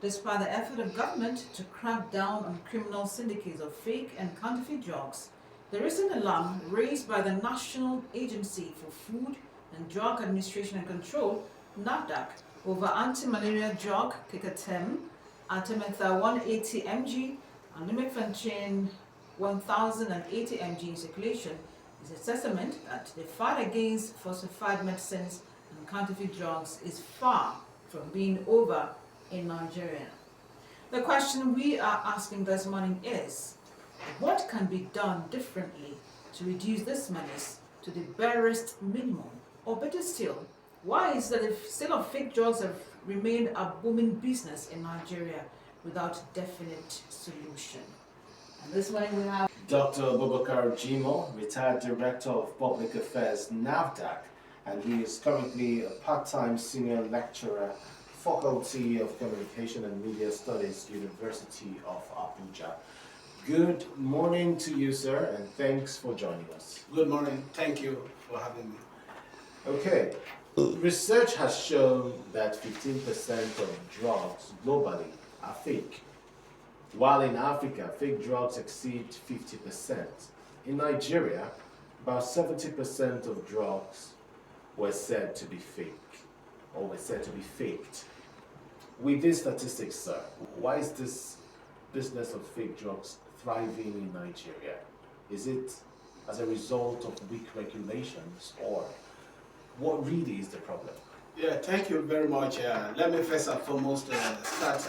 Despite the effort of government to crack down on criminal syndicates of fake and counterfeit drugs, the recent alarm raised by the National Agency for Food and Drug Administration and Control, NAFDAC, over anti-malaria drug Picatem, Artemether 180 mg, and lumefantrine 1080 mg in circulation is a testament that the fight against falsified medicines and counterfeit drugs is far from being over in Nigeria. The question we are asking this morning is, what can be done differently to reduce this menace to the barest minimum? Or better still, why is that the sale of fake drugs have remained a booming business in Nigeria without definite solution? And this morning we have Dr. Abubakar Jimoh, retired Director of Public Affairs, NAFDAC, and he is currently a part-time senior lecturer, Faculty of Communication and Media Studies, University of Abuja. Good morning to you, sir, and thanks for joining us. Good morning. Thank you for having me. Okay. Research has shown that 15% of drugs globally are fake, while in Africa, fake drugs exceed 50%. In Nigeria, about 70% of drugs were said to be fake, or were said to be faked. With these statistics, sir, why is this business of fake drugs thriving in Nigeria? Is it as a result of weak regulations, or what really is the problem? Yeah, thank you very much. Let me first and foremost start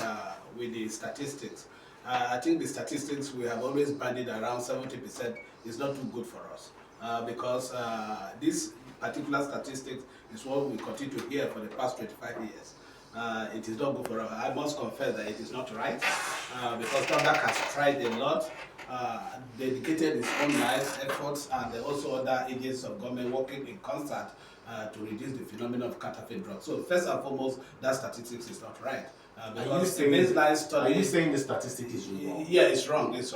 with the statistics. I think the statistics we have always banded around 70% is not too good for us because this particular statistics is what we continue to hear for the past 25 years. It is not good for us. I must confess that it is not right because NAFDAC has tried a lot, dedicated its own life, efforts, and also other agencies of government working in concert to reduce the phenomenon of counterfeit drugs. So first and foremost, that statistics is not right. Because the baseline study. Are you saying the statistic is wrong? Yeah, it's wrong. It's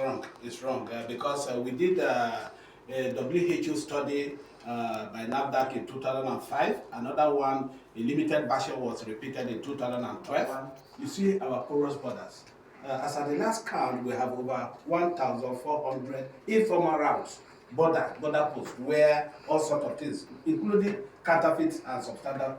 wrong because we did a WHO study by NAFDAC in 2005. Another one, a limited version, was repeated in 2012. You see our porous borders. As at the last count, we have over 1,400 informal routes, border posts, where all sorts of things, including counterfeit and substandard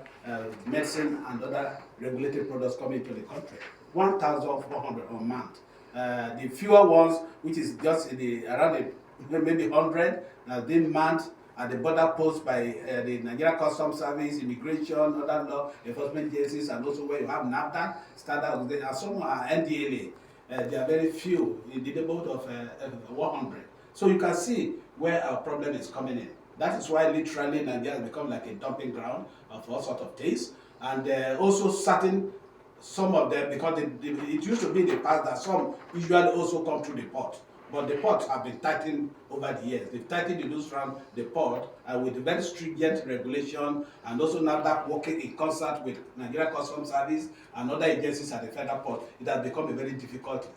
medicine and other regulated products come into the country. 1,400 a month. The fewer ones, which is just around maybe 100, being manned at the border posts by the Nigerian Customs Service, Immigration, other law enforcement agencies, and also where you have NAFDAC, standard, and some are NDLA. There are very few in the neighborhood of 100. So you can see where our problem is coming in. That is why literally Nigeria has become like a dumping ground of all sorts of things. And also some of them, because it used to be in the past that some usually also come through the port. But the ports have been tightened over the years. They've tightened the noose around the port with very stringent regulation, and also NAFDAC working in concert with Nigerian Customs Service and other agencies at the federal port. It has become a very difficult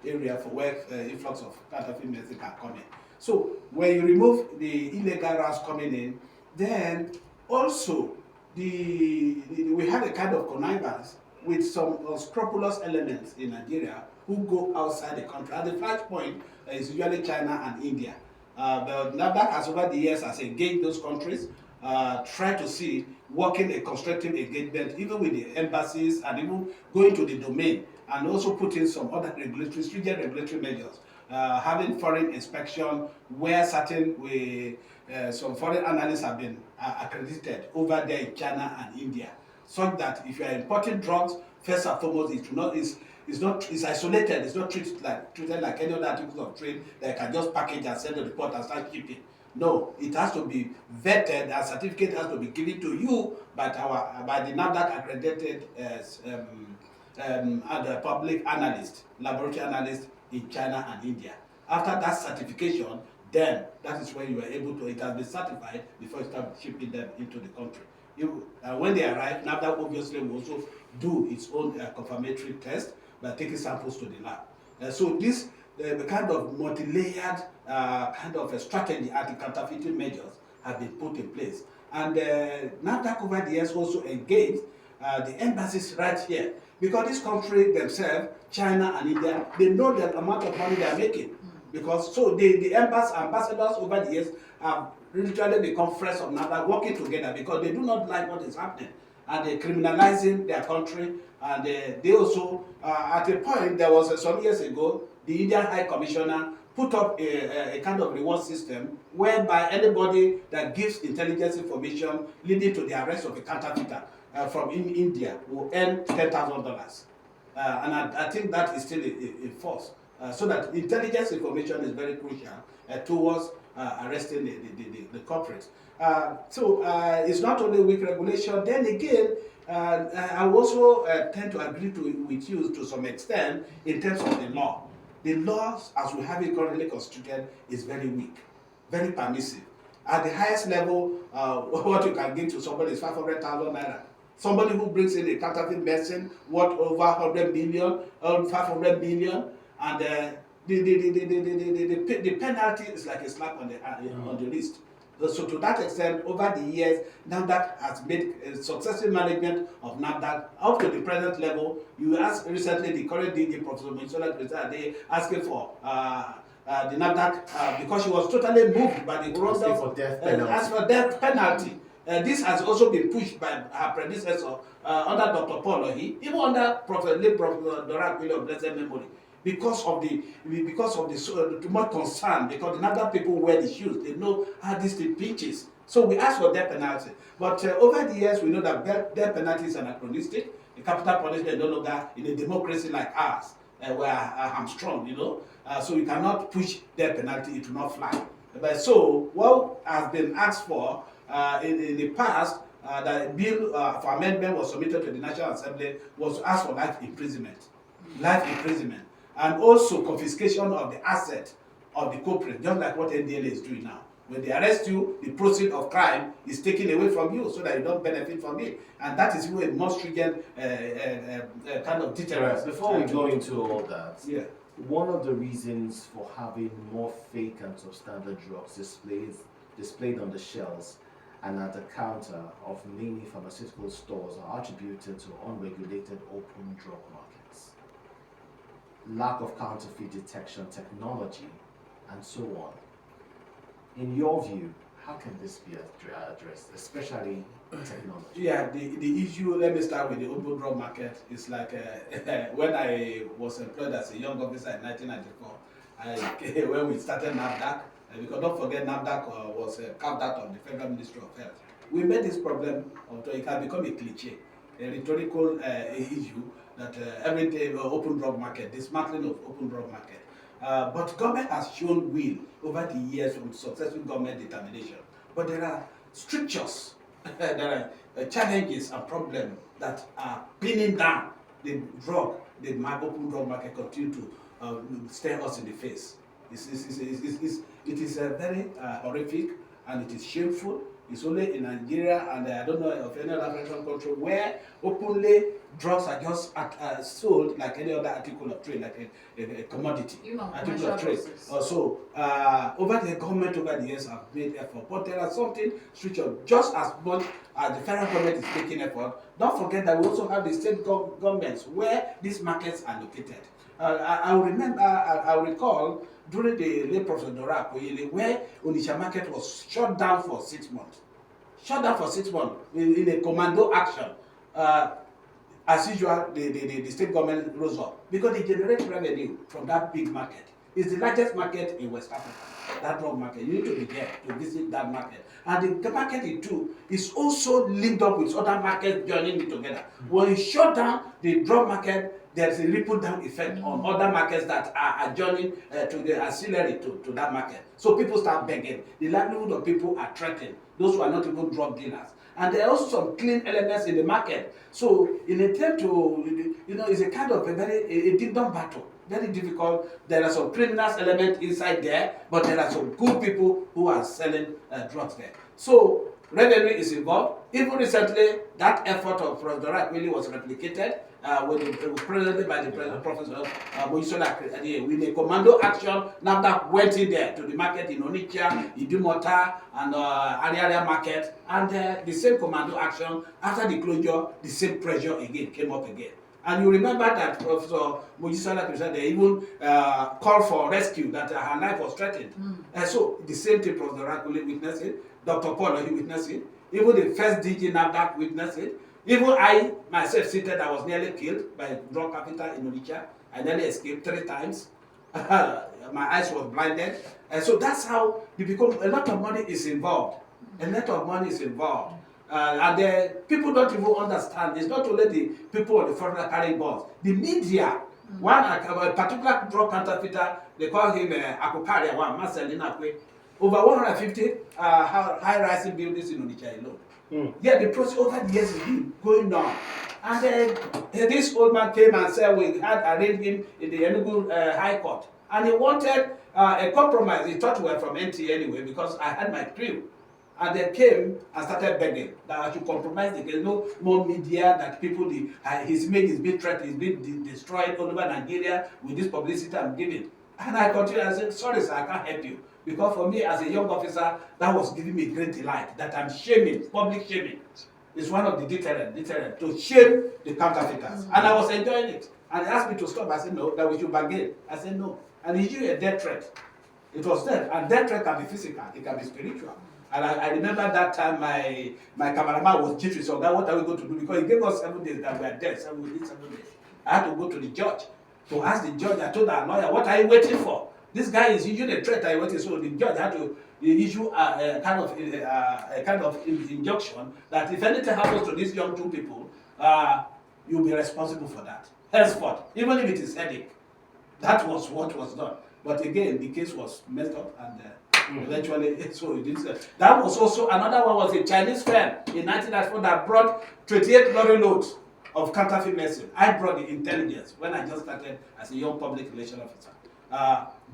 area for where influx of counterfeit medicine can come in. So when you remove the illegal routes coming in, then also we have a kind of connivance with some unscrupulous elements in Nigeria who go outside the country. At the first point is usually China and India. But NAFDAC has over the years has engaged those countries, try to see working a constructive engagement even with the embassies and even going to the domain, and also putting some other stringent regulatory measures. Having foreign inspection where some foreign analysts have been accredited over there in China and India, such that if you are importing drugs, first and foremost, it's isolated. It's not treated like any other articles of trade that can just package and send to the port and start shipping. No, it has to be vetted. A certificate has to be given to you by the NAFDAC accredited public analyst, laboratory analyst in China and India. After that certification, then that is when you are able to. It has been certified before you start shipping them into the country. When they arrive, NAFDAC obviously will also do its own confirmatory test by taking samples to the lab. So this kind of multi-layered kind of a strategy, anti-counterfeiting measures have been put in place. And NAFDAC over the years also engaged the embassies right here. Because this country themselves, China and India, they know the amount of money they are making. Because so the ambassadors over the years have literally become friends of NAFDAC, working together because they do not like what is happening. And they're criminalizing their country. And they also, at a point, there was some years ago, the Indian High Commissioner put up a kind of reward system whereby anybody that gives intelligence information leading to the arrest of a counterfeiter from India will earn $10,000. And I think that is still in force. So that intelligence information is very crucial towards arresting the culprits. So it's not only weak regulation. Then again, I also tend to agree with you to some extent in terms of the law. The laws, as we have it currently constituted, is very weak, very permissive. At the highest level, what you can give to somebody is 500,000 naira. Somebody who brings in a counterfeit medicine worth over 100 million, 500 million, and the penalty is like a slap on the wrist. So to that extent, over the years, NAFDAC has made a successful management of NAFDAC up to the present level. You asked recently the current DG, Professor Misola, they asking for the NAFDAC because she was totally moved by the growth of as for death penalty. This has also been pushed by her predecessor under Dr. Paul Ohi, even under Professor Dorak of blessed memory. Because of the too much concern, because the NAFDAC people wear the shoes, they know how this thing pinches. So we ask for death penalty. But over the years, we know that death penalty is anachronistic. The capital punishment no longer in a democracy like ours, where I'm strong, you know. So we cannot push death penalty; it will not fly. But so what has been asked for in the past, the bill for amendment was submitted to the National Assembly was to ask for life imprisonment. Life imprisonment. And also confiscation of the asset of the culprit, just like what NDLA is doing now. When they arrest you, the proceeds of crime is taken away from you so that you don't benefit from it. And that is really a more stringent kind of deterrence. Before we go into all that, yeah. One of the reasons for having more fake and substandard drugs displayed on the shelves and at the counter of many pharmaceutical stores are attributed to unregulated open drug markets, lack of counterfeit detection technology, and so on. In your view, how can this be addressed, especially technology? Yeah, the issue, let me start with the open drug market. It's like when I was employed as a young officer in 1994, when we started NAFDAC, because don't forget NAFDAC was carved out of the Federal Ministry of Health. We made this problem, although it can become a cliche, a rhetorical issue, that every day open drug market, dismantling of open drug market. But government has shown will over the years from successful government determination. But there are strictures, there are challenges and problems that are pinning down the drug, the open drug market continue to stare us in the face. It is very horrific and it is shameful. It's only in Nigeria and I don't know of any other African country where openly drugs are just sold like any other article of trade, like a commodity, article of trade. So over the government over the years have made effort, but there are something structured just as much as the federal government is making effort. Don't forget that we also have the state governments where these markets are located. I recall during the late Professor Dorak, where Onitsha market was shut down for 6 months. Shut down for 6 months in a commando action. As usual, the state government rose up because they generate revenue from that big market. It's the largest market in West Africa, that drug market. You need to be there to visit that market. And the market in too is also linked up with other markets joining it together. When you shut down the drug market, there's a ripple down effect on other markets that are joining to the ancillary to that market. So people start begging. The livelihood of people are threatened, those who are not even drug dealers. And there are also some clean elements in the market. So in an attempt to, it's a kind of a ding-dong battle. Very difficult. There are some criminal elements inside there, but there are some good people who are selling drugs there. So revenue is involved. Even recently, that effort of Professor Dorak really was replicated presently by the President Professor Mojisola with a commando action. NAFDAC went in there to the market in Onitsha, Idumota, and area market, and the same commando action after the closure, the same pressure again came up again. And you remember that Professor Mojisola they even called for rescue, that her life was threatened. So the same thing Professor Rakule witnessed it, Dr. Paul he witnessed it, even the first DG NAFDAC witnessed it. Even I myself seated, I was nearly killed by drug capital in Onitsha. I nearly escaped 3 times. My eyes were blinded. And so that's how you become, a lot of money is involved. A lot of money is involved. And people don't even understand. It's not only the people on the front that carrying guns. The media, one a particular drug counterfeiter, they call him Akoma, one Marcelina, over 150 high-rising buildings in Onitsha alone. Yeah, the process over the years has been going on. And this old man came and said we had arraigned him in the Enugu High Court. And he wanted a compromise. He thought we were from NT anyway, because I had my crew. And they came and started begging that I should compromise the case. No more media, that people, his image is being threatened, is being destroyed all over Nigeria with this publicity I'm giving. And I continued, I said, sorry sir, I can't help you. Because for me, as a young officer, that was giving me great delight, that I'm shaming, public shaming. It's one of the deterrent, to shame the counterfeiters. And I was enjoying it. And they asked me to stop. I said, no, that we should bargain. I said, no. And he used a death threat. It was death. And death threat can be physical, it can be spiritual. And I remember that time my cameraman was jittery, so that what are we going to do? Because he gave us 7 days that we are dead, 7 days. I had to go to the judge to ask the judge. I told our lawyer, what are you waiting for? This guy is issuing a threat. So the judge had to issue a kind of injunction that if anything happens to these young 2 people, you'll be responsible for that. Henceforth, even if it is headache, that was what was done. But again, the case was messed up and eventually, so it didn't. That was also another one. Was a Chinese firm in 1994 that brought 28 lorry loads of counterfeit medicine. I brought the intelligence when I just started as a young public relations officer.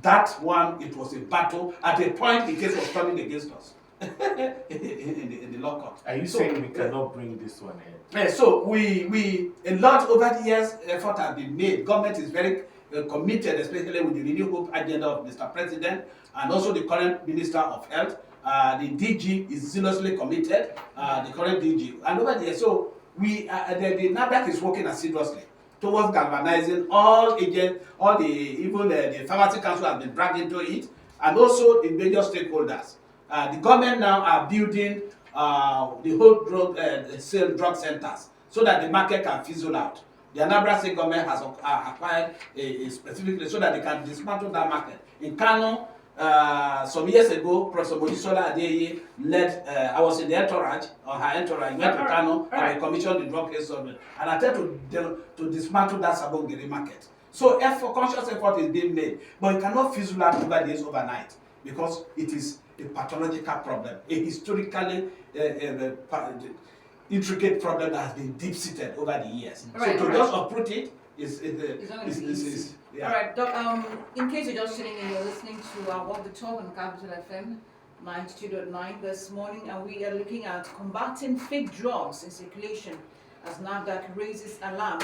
That one, it was a battle. At a point, the case was turning against us in the law court. Are you saying we cannot bring this one in? So we a lot over the years, effort has been made. Government is very committed, especially with the Renew Hope agenda of Mr. President and also the current Minister of Health. The DG is zealously committed, the current DG. And over there, so the NAFDAC is working assiduously towards galvanizing all agents, even the Pharmacy Council has been dragged into it, and also the major stakeholders. The government now are building the whole drug centers so that the market can fizzle out. The Anambra State government has acquired specifically so that they can dismantle that market. In Kano, some years ago, Professor Mojisola led, I was in the entourage, or her entourage, went to Kano and I commissioned the drug case government. And I tried to dismantle that Sabongiri market. So conscious effort is being made, but it cannot fizzle out over days overnight because it is a pathological problem, a historically intricate problem that has been deep-seated over the years. Right, so to just uproot it is yeah. All right, Doc, in case you're just tuning in, you're listening to Walk the Talk on Capital FM 92.9 this morning, and we are looking at combating fake drugs in circulation as NAFDAC raises alarm.